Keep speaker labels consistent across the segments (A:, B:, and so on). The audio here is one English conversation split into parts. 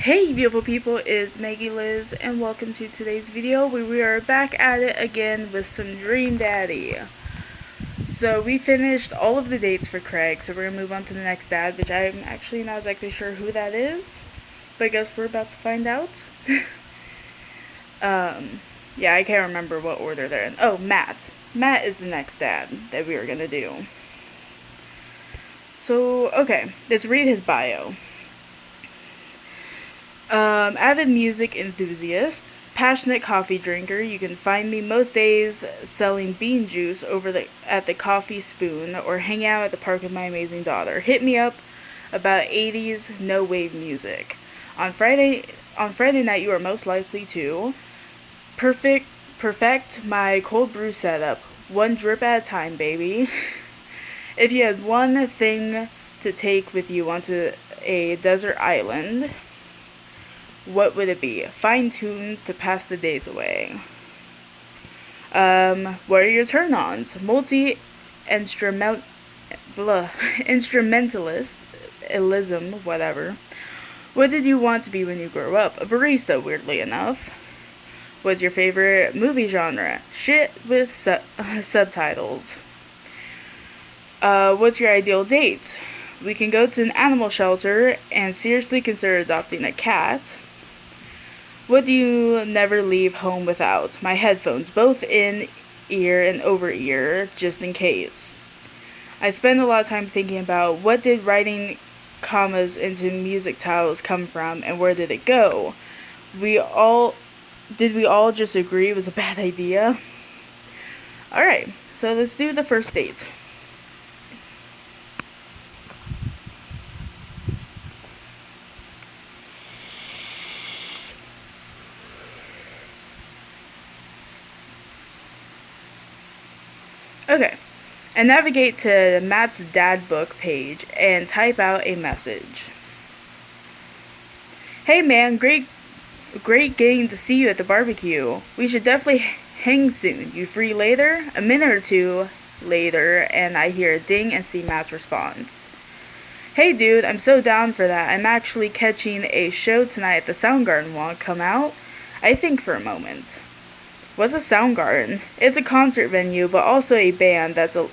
A: Hey beautiful people, it's Maggie Liz and welcome to today's video where we are back at it again with some Dream Daddy. So we finished all of the dates for Craig, so we're going to move on to the next dad, which I'm actually not exactly sure who that is, but I guess we're about to find out. Yeah, I can't remember what order they're in. Oh, Matt. Matt is the next dad that we are going to do. So, okay, let's read his bio. Avid music enthusiast, passionate coffee drinker. You can find me most days selling bean juice at the Coffee Spoon or hang out at the park with my amazing daughter. Hit me up about 80s no wave music. On Friday night you are most likely to perfect my cold brew setup. One drip at a time, baby. If you had one thing to take with you onto a desert island, what would it be? Find tunes to pass the days away. What are your turn-ons? Instrumentalism, whatever. What did you want to be when you grew up? A barista, weirdly enough. What's your favorite movie genre? Shit with subtitles. What's your ideal date? We can go to an animal shelter and seriously consider adopting a cat. What do you never leave home without? My headphones, both in ear and over ear, just in case. I spend a lot of time thinking about what did writing commas into music titles come from and where did it go? Did we all just agree it was a bad idea? Alright, so let's do the first date. Okay, and navigate to Matt's dad book page and type out a message. Hey man, great getting to see you at the barbecue. We should definitely hang soon. You free later? A minute or two later, and I hear a ding and see Matt's response. Hey dude, I'm so down for that. I'm actually catching a show tonight at the Soundgarden. Want to come out? I think for a moment. What's a Soundgarden? It's a concert venue, but also a band that a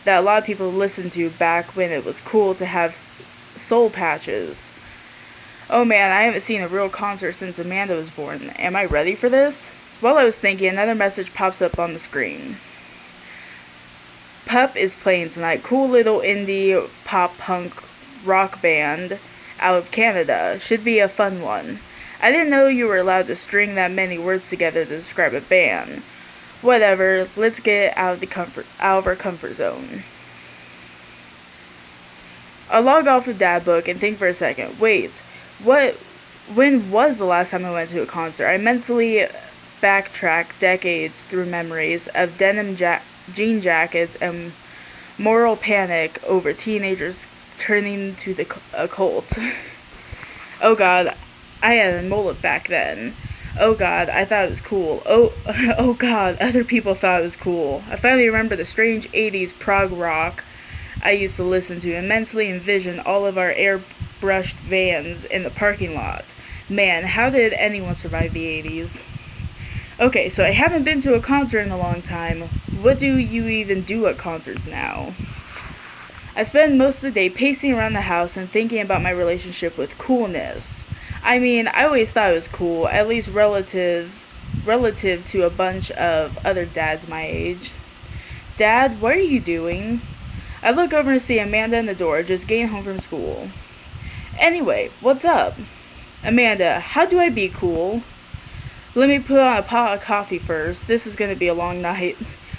A: lot of people listened to back when it was cool to have soul patches. Oh man, I haven't seen a real concert since Amanda was born. Am I ready for this? While I was thinking, another message pops up on the screen. Pup is playing tonight. Cool little indie pop punk rock band out of Canada. Should be a fun one. I didn't know you were allowed to string that many words together to describe a band. Whatever, let's get out of our comfort zone. I'll log off the dad book and think for a second. Wait, when was the last time I went to a concert? I mentally backtrack decades through memories of denim jean jackets and moral panic over teenagers turning to the occult. Oh god, I had a mullet back then. Oh god, I thought it was cool. Oh god, other people thought it was cool. I finally remember the strange 80s prog rock I used to listen to and mentally envision all of our airbrushed vans in the parking lot. Man, how did anyone survive the 80s? Okay, so I haven't been to a concert in a long time. What do you even do at concerts now? I spend most of the day pacing around the house and thinking about my relationship with coolness. I mean, I always thought it was cool, at least relative to a bunch of other dads my age. Dad, what are you doing? I look over and see Amanda in the door, just getting home from school. Anyway, what's up? Amanda, how do I be cool? Let me put on a pot of coffee first. This is gonna be a long night.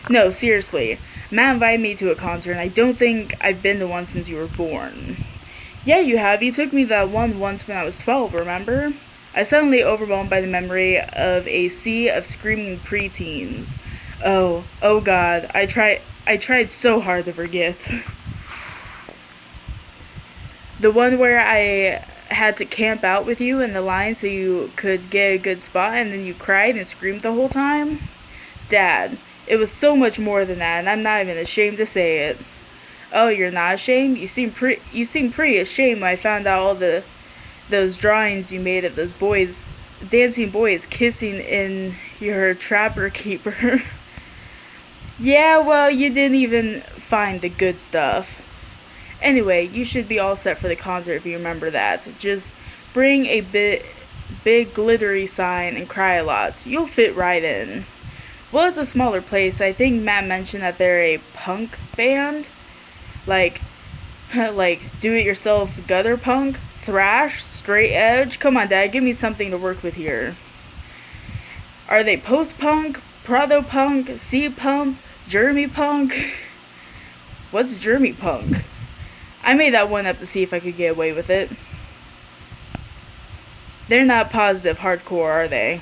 A: No, seriously. Matt invited me to a concert, and I don't think I've been to one since you were born. Yeah, you have. You took me to that one once when I was 12, remember? I suddenly overwhelmed by the memory of a sea of screaming preteens. Oh god, I tried so hard to forget. The one where I had to camp out with you in the line so you could get a good spot and then you cried and screamed the whole time? Dad, it was so much more than that, and I'm not even ashamed to say it. Oh, you're not ashamed? You seem pretty ashamed when I found out all the those drawings you made of those boys, dancing boys kissing in your trapper keeper. Yeah, well, you didn't even find the good stuff. Anyway, you should be all set for the concert if you remember that. Just bring a big glittery sign and cry a lot. You'll fit right in. Well, it's a smaller place. I think Matt mentioned that they're a punk band. Like, like do-it-yourself gutter punk, thrash, straight edge. Come on, Dad, give me something to work with here. Are they post-punk, proto-punk, C-punk, Jeremy punk? What's Jeremy punk? I made that one up to see if I could get away with it. They're not positive hardcore, are they?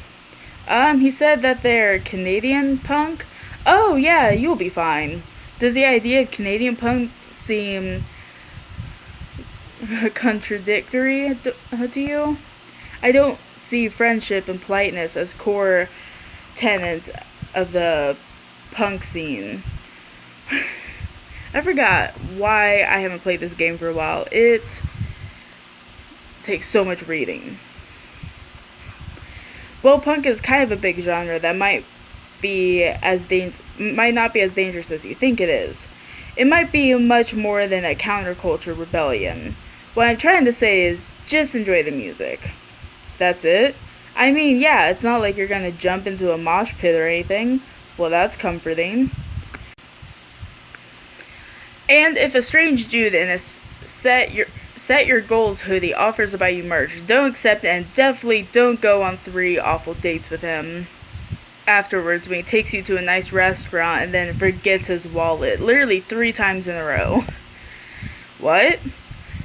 A: He said that they're Canadian punk. Oh, yeah, you'll be fine. Does the idea of Canadian punk seem contradictory to you? I don't see friendship and politeness as core tenets of the punk scene. I forgot why I haven't played this game for a while. It takes so much reading. Well, punk is kind of a big genre that might not be as dangerous as you think it is. It might be much more than a counterculture rebellion. What I'm trying to say is just enjoy the music. That's it. I mean, yeah, it's not like you're gonna jump into a mosh pit or anything. Well, that's comforting. And if a strange dude in a set your goals hoodie offers to buy you merch, don't accept it, and definitely don't go on 3 awful dates with him afterwards when he takes you to a nice restaurant and then forgets his wallet literally 3 times in a row. What?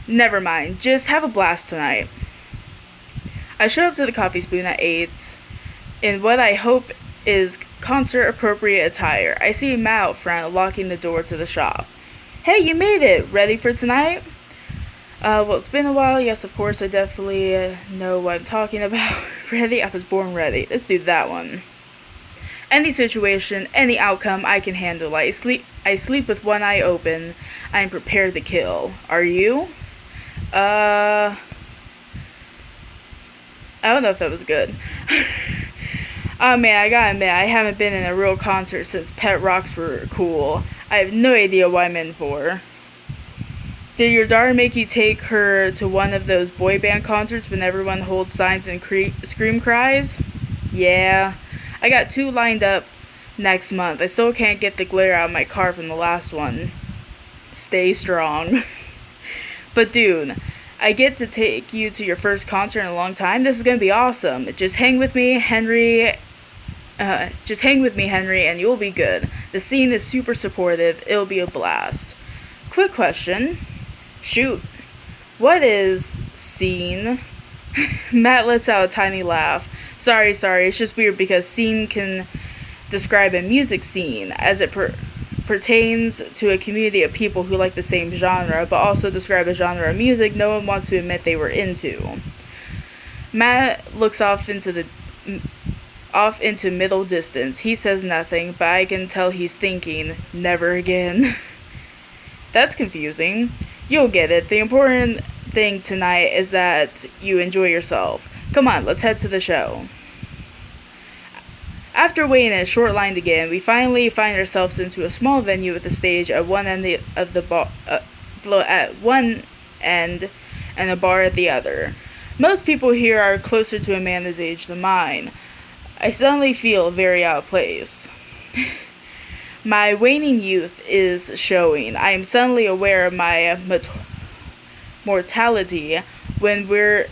A: Never mind, just have a blast tonight. I show up to the Coffee Spoon at 8 in what I hope is concert appropriate attire. I see Matt out front locking the door to the shop. Hey, you made it! Ready for tonight? Well, it's been a while. Yes, of course, I definitely know what I'm talking about. Ready? I was born ready. Let's do that one. Any situation, any outcome, I can handle. I sleep with one eye open. I am prepared to kill. Are you? I don't know if that was good. Oh man, I gotta admit, I haven't been in a real concert since Pet Rocks were cool. I have no idea what I'm in for. Did your daughter make you take her to one of those boy band concerts when everyone holds signs and scream cries? Yeah. I got 2 lined up next month. I still can't get the glitter out of my car from the last one. Stay strong. But dude, I get to take you to your first concert in a long time. This is gonna be awesome. Just hang with me, Henry. And you'll be good. The scene is super supportive. It'll be a blast. Quick question. Shoot. What is scene? Matt lets out a tiny laugh. Sorry. It's just weird because scene can describe a music scene as it pertains to a community of people who like the same genre, but also describe a genre of music no one wants to admit they were into. Matt looks off into middle distance. He says nothing, but I can tell he's thinking, never again. That's confusing. You'll get it. The important thing tonight is that you enjoy yourself. Come on, let's head to the show. After waiting in a short line to get in, we finally find ourselves into a small venue with a stage at one end of the bar, at one end and a bar at the other. Most people here are closer to Amanda's age than mine. I suddenly feel very out of place. My waning youth is showing. I am suddenly aware of my mortality. When were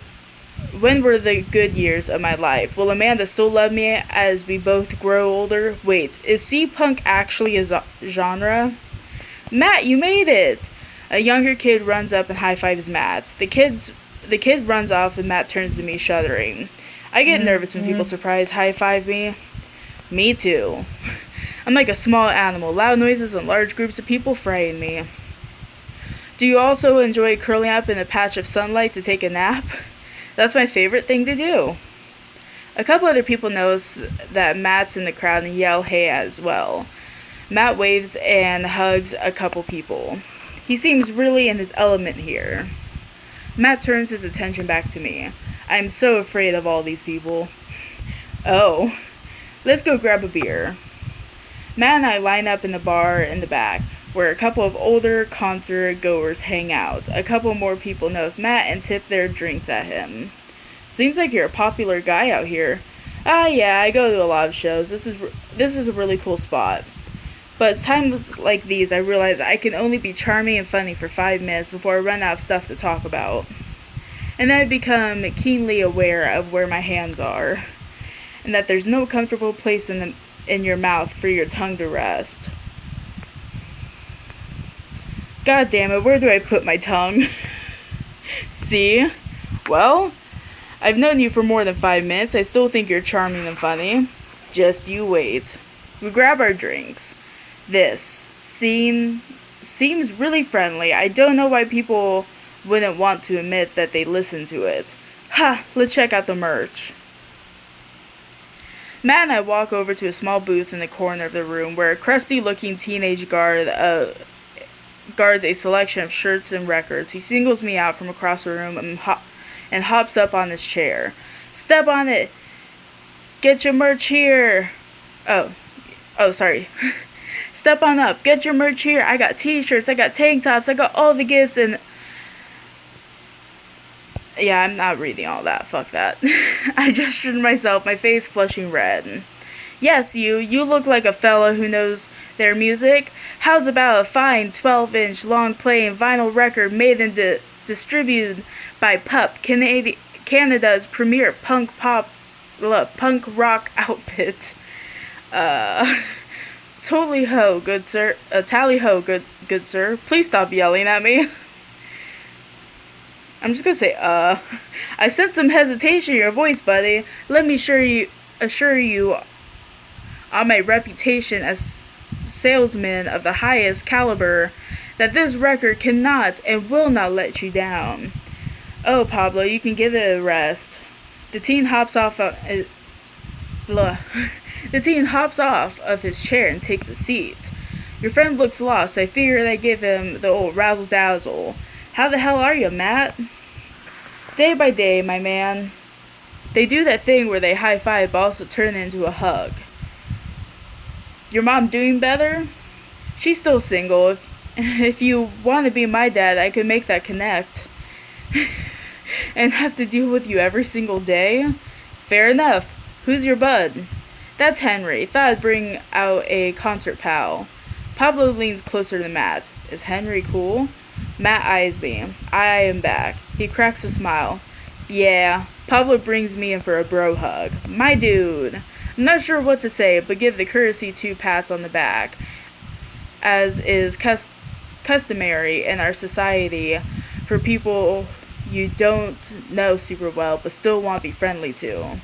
A: the good years of my life? Will Amanda still love me as we both grow older? Wait, is C-punk actually a genre? Matt, you made it! A younger kid runs up and high-fives Matt. The kid runs off and Matt turns to me shuddering. I get nervous when people surprise high-five me. Me too. I'm like a small animal. Loud noises and large groups of people frighten me. Do you also enjoy curling up in a patch of sunlight to take a nap? That's my favorite thing to do. A couple other people notice that Matt's in the crowd and yell hey as well. Matt waves and hugs a couple people. He seems really in his element here. Matt turns his attention back to me. I am so afraid of all these people. Oh, let's go grab a beer. Matt and I line up in the bar in the back, where a couple of older concert goers hang out. A couple more people notice Matt and tip their drinks at him. Seems like you're a popular guy out here. Ah, yeah, I go to a lot of shows. This is a really cool spot. But it's times like these I realize I can only be charming and funny for 5 minutes before I run out of stuff to talk about. And then I become keenly aware of where my hands are, and that there's no comfortable place in your mouth for your tongue to rest. God damn it, where do I put my tongue? See? Well, I've known you for more than 5 minutes. I still think you're charming and funny. Just you wait. We grab our drinks. This scene seems really friendly. I don't know why people wouldn't want to admit that they listen to it. Ha! Let's check out the merch. Matt and I walk over to a small booth in the corner of the room where a crusty-looking teenage guard guards a selection of shirts and records. He singles me out from across the room and hops up on his chair. Step on it! Get your merch here! Oh, sorry. Step on up. Get your merch here. I got t-shirts. I got tank tops. I got all the gifts and... Yeah, I'm not reading all that. Fuck that. I gestured to myself, my face flushing red. Yes, you look like a fella who knows their music. How's about a fine 12-inch long-playing vinyl record made and distributed by Pup, Canada's premier punk rock outfit? Totally ho, good sir. Tally ho, good sir. Please stop yelling at me. I'm just gonna say, I sense some hesitation in your voice, buddy. Let me assure you on my reputation as salesman of the highest caliber that this record cannot and will not let you down. Oh, Pablo, you can give it a rest. The teen hops off of his chair and takes a seat. Your friend looks lost. I figured I'd give him the old razzle-dazzle. How the hell are you, Matt? Day by day, my man. They do that thing where they high-five but also turn it into a hug. Your mom doing better? She's still single. If you want to be my dad, I could make that connect. And have to deal with you every single day? Fair enough. Who's your bud? That's Henry. Thought I'd bring out a concert pal. Pablo leans closer to Matt. Is Henry cool? Matt eyes me. I eye him back. He cracks a smile. Yeah. Pablo brings me in for a bro hug. My dude. I'm not sure what to say, but give the courtesy 2 pats on the back, as is customary in our society for people you don't know super well but still want to be friendly to.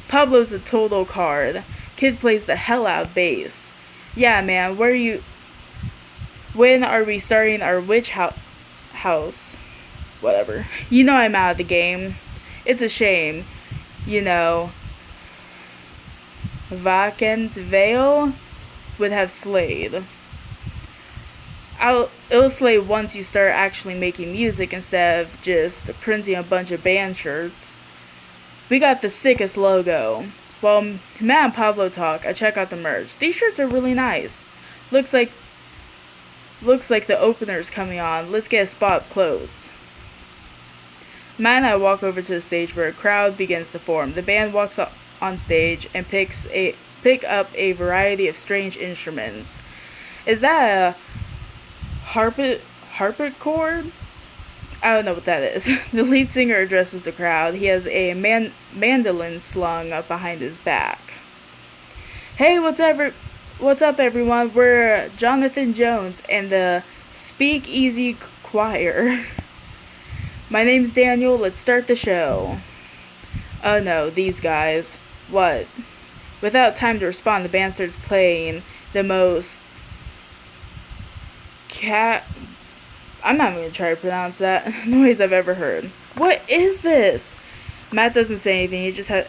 A: Pablo's a total card. Kid plays the hell out of bass. Yeah, man, when are we starting our witch house? Whatever. You know I'm out of the game. It's a shame. You know, Vacant Veil would have slayed. It'll slay once you start actually making music instead of just printing a bunch of band shirts. We got the sickest logo. While Matt and Pablo talk, I check out the merch. These shirts are really nice. Looks like the opener's coming on. Let's get a spot up close. Matt and I walk over to the stage where a crowd begins to form. The band walks up on stage and pick up a variety of strange instruments. Is that a harpsichord? I don't know what that is. The lead singer addresses the crowd. He has a mandolin slung up behind his back. Hey, what's up, everyone? We're Jonathan Jones and the Speak Easy Choir. My name's Daniel. Let's start the show. Oh no, these guys. What? Without time to respond, the band starts playing the most I'm not even going to try to pronounce that noise I've ever heard. What is this? Matt doesn't say anything.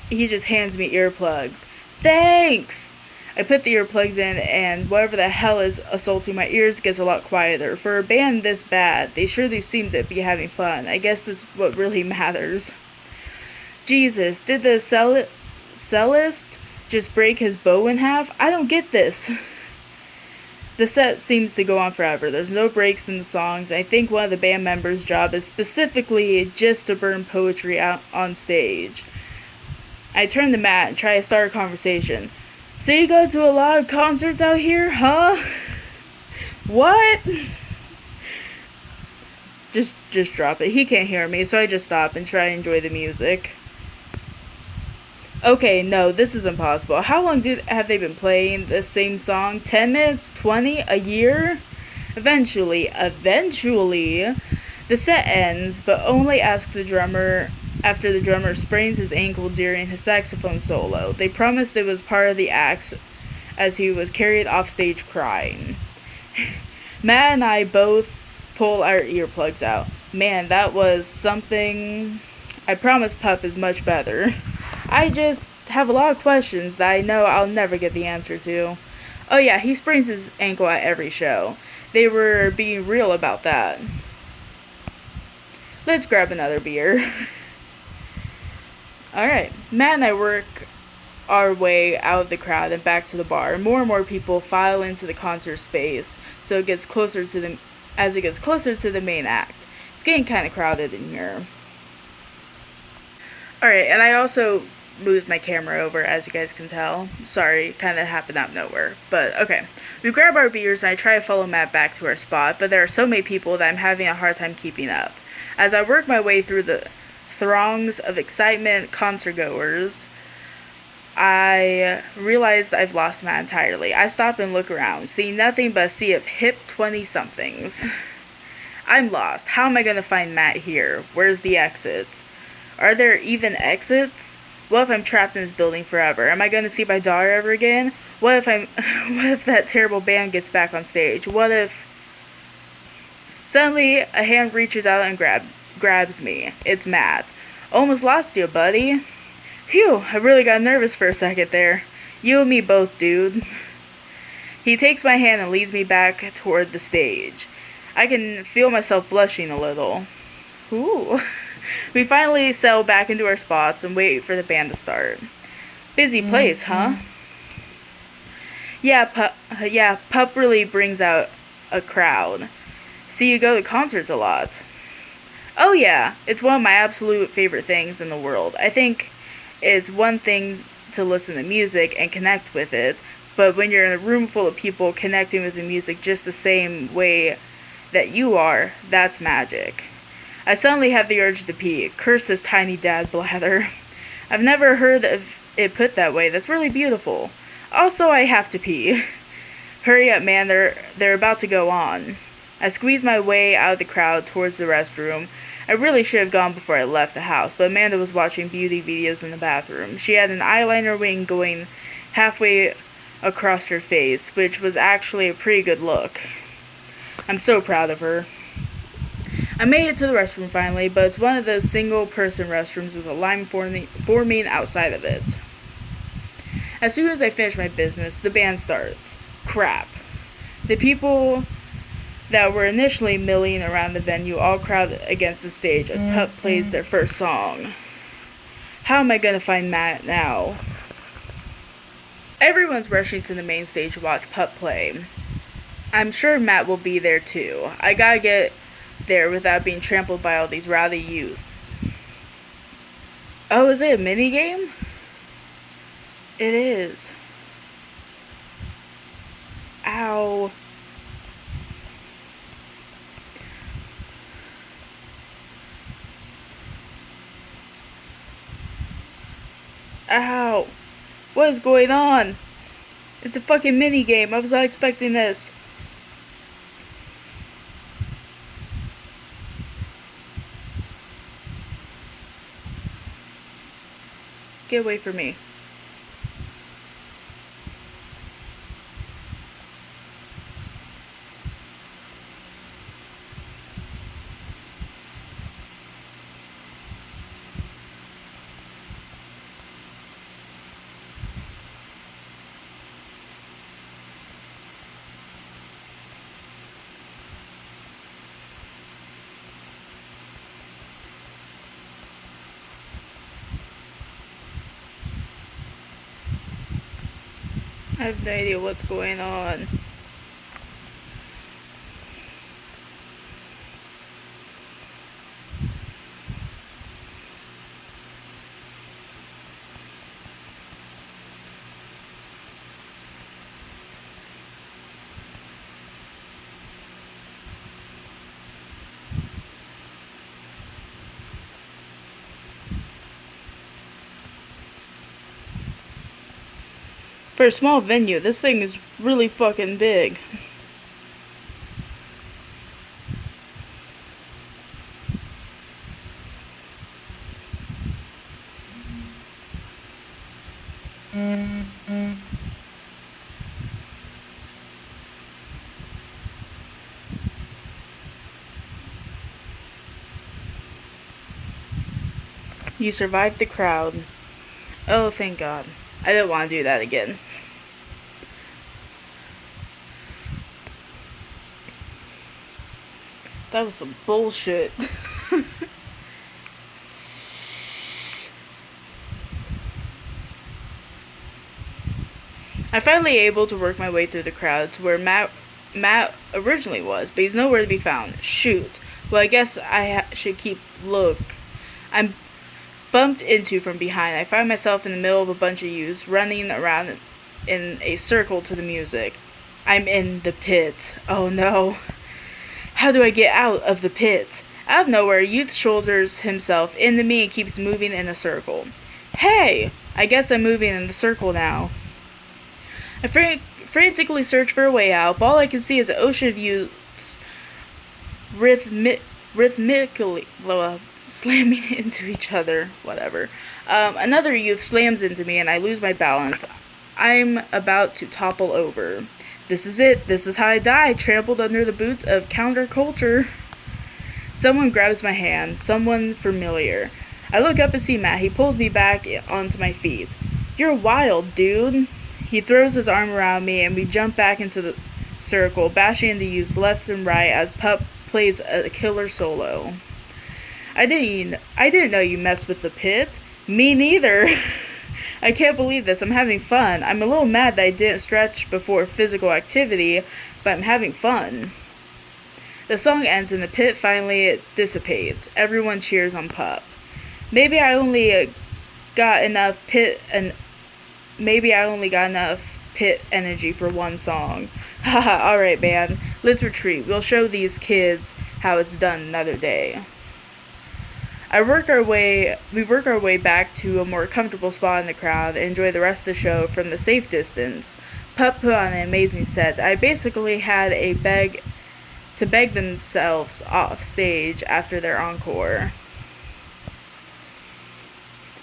A: He just hands me earplugs. Thanks! I put the earplugs in, and whatever the hell is assaulting my ears gets a lot quieter. For a band this bad, they surely seem to be having fun. I guess that's what really matters. Jesus, did the cellist just break his bow in half? I don't get this. The set seems to go on forever. There's no breaks in the songs. I think one of the band members' job is specifically just to burn poetry out on stage. I turn to Matt and try to start a conversation. So you go to a lot of concerts out here, huh? What? Just drop it. He can't hear me, so I just stop and try to enjoy the music. Okay, no, this is impossible. How long have they been playing the same song? 10 minutes? 20? A year? Eventually, the set ends, but only after the drummer sprains his ankle during his saxophone solo. They promised it was part of the act as he was carried off stage crying. Matt and I both pull our earplugs out. Man, that was something. I promise Pup is much better. I just have a lot of questions that I know I'll never get the answer to. Oh yeah, he sprains his ankle at every show. They were being real about that. Let's grab another beer. Alright, Matt and I work our way out of the crowd and back to the bar. More and more people file into the concert space, so it gets closer to the main act. It's getting kind of crowded in here. Alright, and I also moved my camera over, as you guys can tell. Sorry, kind of happened out of nowhere. But, okay. We grab our beers and I try to follow Matt back to our spot, but there are so many people that I'm having a hard time keeping up. As I work my way through the throngs of excitement concertgoers, I realized I've lost Matt entirely. I stop and look around, seeing nothing but a sea of hip 20-somethings. I'm lost. How am I going to find Matt here? Where's the exit? Are there even exits? What if I'm trapped in this building forever? Am I going to see my daughter ever again? What if that terrible band gets back on stage? What if... Suddenly, a hand reaches out and grabs me. It's Matt. Almost lost you, buddy. Phew, I really got nervous for a second there. You and me both, dude. He takes my hand and leads me back toward the stage. I can feel myself blushing a little. Ooh. We finally settle back into our spots and wait for the band to start. Busy place, huh? Yeah, Pup really brings out a crowd. See, you go to concerts a lot. Oh yeah, it's one of my absolute favorite things in the world. I think it's one thing to listen to music and connect with it, but when you're in a room full of people connecting with the music just the same way that you are, that's magic. I suddenly have the urge to pee. Curse this tiny dad blather. I've never heard of it put that way. That's really beautiful. Also, I have to pee. Hurry up, man. They're about to go on. I squeeze my way out of the crowd towards the restroom. I really should have gone before I left the house, but Amanda was watching beauty videos in the bathroom. She had an eyeliner wing going halfway across her face, which was actually a pretty good look. I'm so proud of her. I made it to the restroom finally, but it's one of those single-person restrooms with a line forming outside of it. As soon as I finish my business, the band starts. Crap. The people that were initially milling around the venue all crowd against the stage as Pup plays their first song. How am I going to find Matt now? Everyone's rushing to the main stage to watch Pup play. I'm sure Matt will be there too. I gotta get there without being trampled by all these rowdy youths. Oh, is it a minigame? It is. Ow. Ow. What is going on? It's a fucking minigame. I was not expecting this. Get away from me. I have no idea what's going on. For a small venue, this thing is really fucking big. You survived the crowd. Oh, thank God. I didn't want to do that again. That was some bullshit. I'm finally able to work my way through the crowd to where Matt originally was, but he's nowhere to be found. Shoot. Well, I guess I should keep look. I'm bumped into from behind. I find myself in the middle of a bunch of youths running around in a circle to the music. I'm in the pit. Oh no. How do I get out of the pit? Out of nowhere, a youth shoulders himself into me and keeps moving in a circle. Hey! I guess I'm moving in the circle now. I frantically search for a way out, but all I can see is an ocean of youths rhythmically slamming into each other. Whatever. Another youth slams into me and I lose my balance. I'm about to topple over. This is it. This is how I die, trampled under the boots of counterculture. Someone grabs my hand, someone familiar. I look up and see Matt. He pulls me back onto my feet. You're wild, dude. He throws his arm around me and we jump back into the circle, bashing into youths left and right as Pup plays a killer solo. I didn't know you messed with the pit. Me neither. I can't believe this. I'm having fun. I'm a little mad that I didn't stretch before physical activity, but I'm having fun. The song ends and the pit finally dissipates. Everyone cheers on Pup. Maybe I only got enough pit energy for one song. Haha, alright man. Let's retreat. We'll show these kids how it's done another day. We work our way back to a more comfortable spot in the crowd and enjoy the rest of the show from the safe distance. Pup put on an amazing set. I basically had to beg themselves off stage after their encore.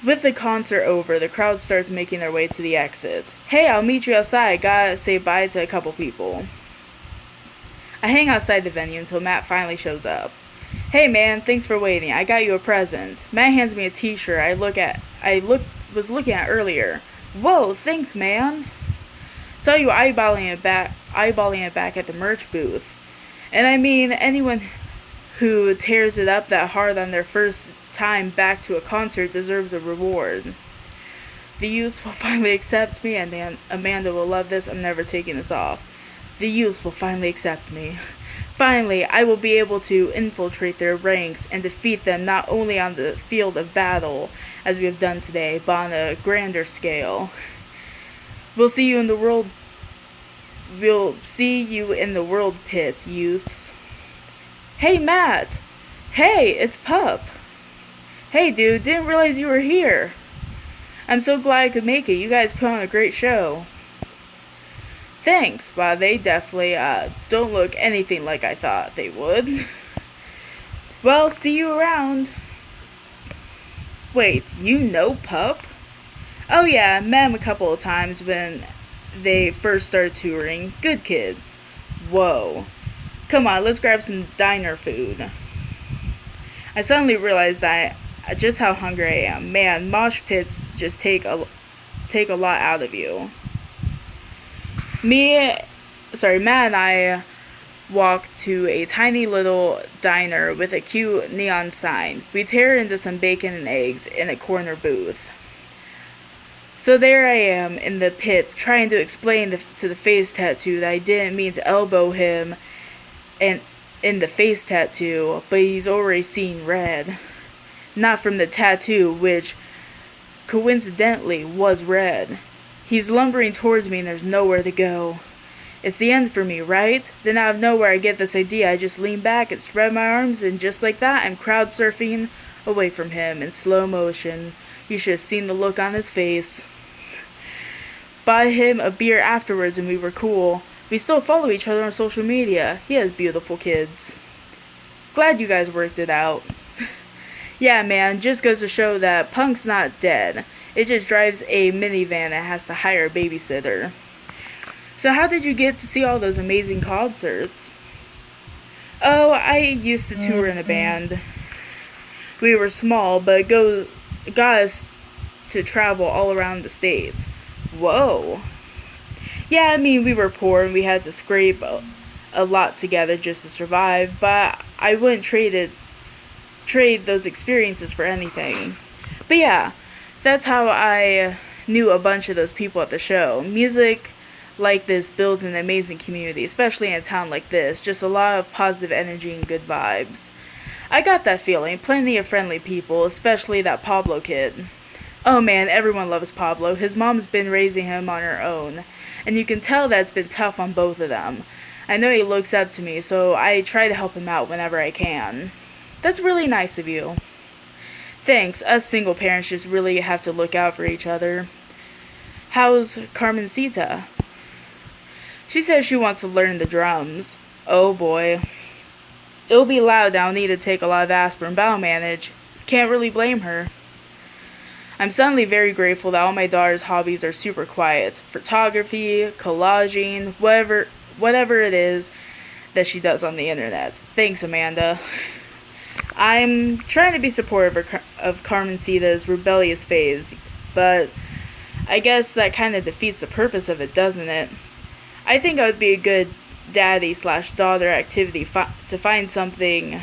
A: With the concert over, the crowd starts making their way to the exits. Hey, I'll meet you outside. Gotta say bye to a couple people. I hang outside the venue until Matt finally shows up. Hey man, thanks for waiting. I got you a present. Matt hands me a t-shirt was looking at earlier. Whoa, thanks man. Saw you eyeballing it back at the merch booth. And I mean, anyone who tears it up that hard on their first time back to a concert deserves a reward. The youths will finally accept me, and then Amanda will love this. I'm never taking this off. The youths will finally accept me. Finally, I will be able to infiltrate their ranks and defeat them not only on the field of battle, as we have done today, but on a grander scale. We'll see you in the world pit, youths. Hey, Matt! Hey, it's Pup! Hey, dude, didn't realize you were here. I'm so glad I could make it. You guys put on a great show. Thanks. Wow, they definitely don't look anything like I thought they would. Well, see you around. Wait, you know Pup? Oh yeah, met him a couple of times when they first started touring. Good kids. Whoa. Come on, let's grab some diner food. I suddenly realized just how hungry I am. Man, mosh pits just take a lot out of you. Matt and I walk to a tiny little diner with a cute neon sign. We tear into some bacon and eggs in a corner booth. So there I am in the pit trying to explain to the face tattoo that I didn't mean to elbow him and in the face tattoo, but he's already seen red. Not from the tattoo, which coincidentally was red. He's lumbering towards me and there's nowhere to go. It's the end for me, right? Then out of nowhere I get this idea. I just lean back and spread my arms, and just like that I'm crowd surfing away from him in slow motion. You should have seen the look on his face. Bought him a beer afterwards and we were cool. We still follow each other on social media. He has beautiful kids. Glad you guys worked it out. Yeah, man, just goes to show that punk's not dead. It just drives a minivan and has to hire a babysitter. So how did you get to see all those amazing concerts? Oh, I used to tour in a band. We were small, but it got us to travel all around the States. Whoa. Yeah, I mean, we were poor and we had to scrape a lot together just to survive, but I wouldn't trade those experiences for anything. But yeah, that's how I knew a bunch of those people at the show. Music like this builds an amazing community, especially in a town like this. Just a lot of positive energy and good vibes. I got that feeling. Plenty of friendly people, especially that Pablo kid. Oh man, everyone loves Pablo. His mom's been raising him on her own, and you can tell that it's been tough on both of them. I know he looks up to me, so I try to help him out whenever I can. That's really nice of you. Thanks. Us single parents just really have to look out for each other. How's Carmencita? She says she wants to learn the drums. Oh boy. It'll be loud and I'll need to take a lot of aspirin, but I'll manage. Can't really blame her. I'm suddenly very grateful that all my daughter's hobbies are super quiet. Photography, collaging, whatever it is that she does on the internet. Thanks, Amanda. I'm trying to be supportive of Carmencita's rebellious phase, but I guess that kind of defeats the purpose of it, doesn't it? I think it would be a good daddy/daughter activity to find something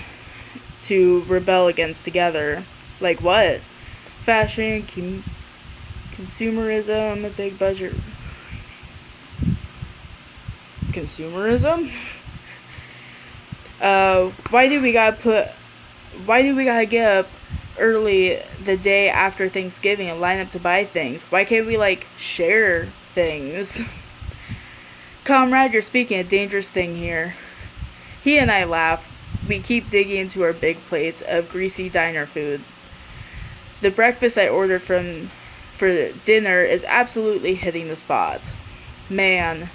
A: to rebel against together. Like what? Fashion, consumerism, a big budget. Consumerism? Why do we gotta get up early the day after Thanksgiving and line up to buy things? Why can't we, share things? Comrade, you're speaking a dangerous thing here. He and I laugh. We keep digging into our big plates of greasy diner food. The breakfast I ordered for dinner is absolutely hitting the spot. Man,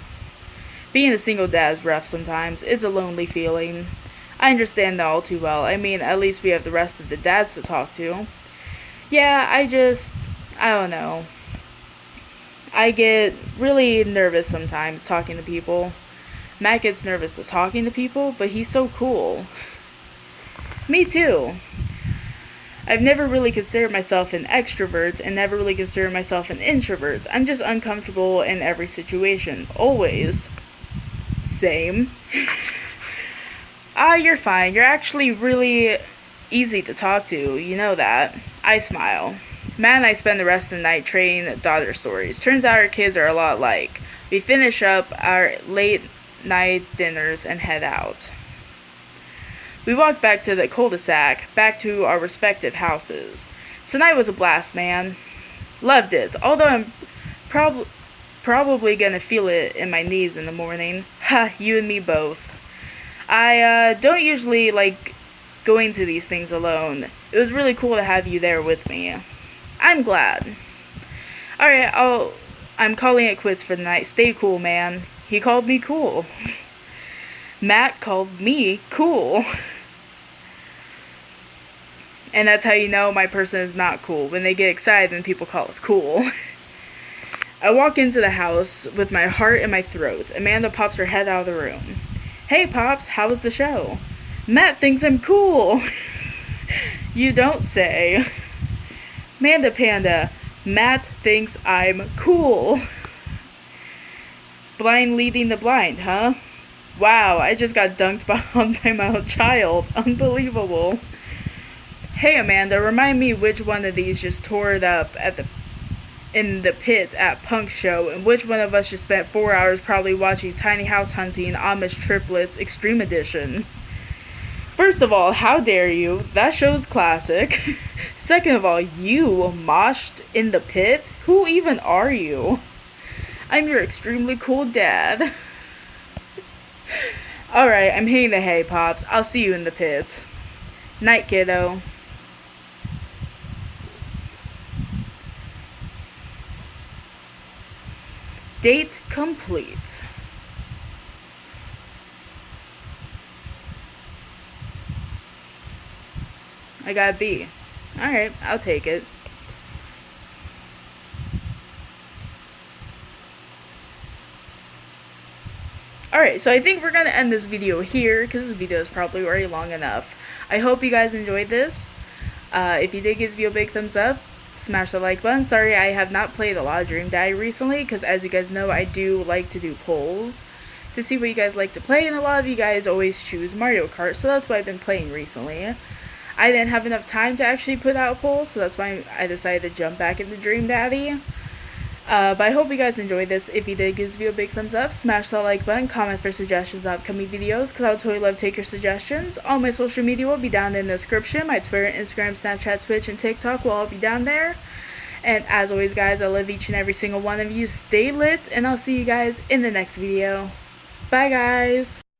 A: being a single dad is rough sometimes. It's a lonely feeling. I understand that all too well. I mean, at least we have the rest of the dads to talk to. Yeah, I don't know. I get really nervous sometimes talking to people. Matt gets nervous to talking to people, but he's so cool. Me too. I've never really considered myself an extrovert and never really considered myself an introvert. I'm just uncomfortable in every situation. Always. Same. You're fine. You're actually really easy to talk to. You know that. I smile. Matt and I spend the rest of the night trading daughter stories. Turns out our kids are a lot alike. We finish up our late night dinners and head out. We walk back to the cul-de-sac, back to our respective houses. Tonight was a blast, man. Loved it, although I'm probably gonna feel it in my knees in the morning. Ha, you and me both. I don't usually like going to these things alone. It was really cool to have you there with me. I'm glad. Alright, I'm calling it quits for the night. Stay cool, man. He called me cool. Matt called me cool. And that's how you know my person is not cool. When they get excited, then people call us cool. I walk into the house with my heart in my throat. Amanda pops her head out of the room. Hey, Pops, how was the show? Matt thinks I'm cool. You don't say. Amanda Panda, Matt thinks I'm cool. Blind leading the blind, huh? Wow, I just got dunked on by my own child. Unbelievable. Hey Amanda, remind me which one of these just tore it up at the in the pit at Punk's show, and which one of us just spent 4 hours probably watching Tiny House Hunting Amish Triplets Extreme Edition. First of all, how dare you? That show's classic. Second of all, you moshed in the pit? Who even are you? I'm your extremely cool dad. Alright, I'm hitting the hay, Pops. I'll see you in the pit. Night, kiddo. Date complete. I got a B. Alright, I'll take it. Alright, so I think we're going to end this video here, because this video is probably already long enough. I hope you guys enjoyed this. If you did, give this video a big thumbs up. Smash the like button. Sorry, I have not played a lot of Dream Daddy recently, because as you guys know, I do like to do polls to see what you guys like to play, and a lot of you guys always choose Mario Kart, so that's what I've been playing recently. I didn't have enough time to actually put out polls, so that's why I decided to jump back into Dream Daddy. But I hope you guys enjoyed this. If you did, give this video a big thumbs up, smash that like button, comment for suggestions on upcoming videos, because I would totally love to take your suggestions. All my social media will be down in the description. My Twitter, Instagram, Snapchat, Twitch, and TikTok will all be down there. And as always, guys, I love each and every single one of you. Stay lit, and I'll see you guys in the next video. Bye, guys!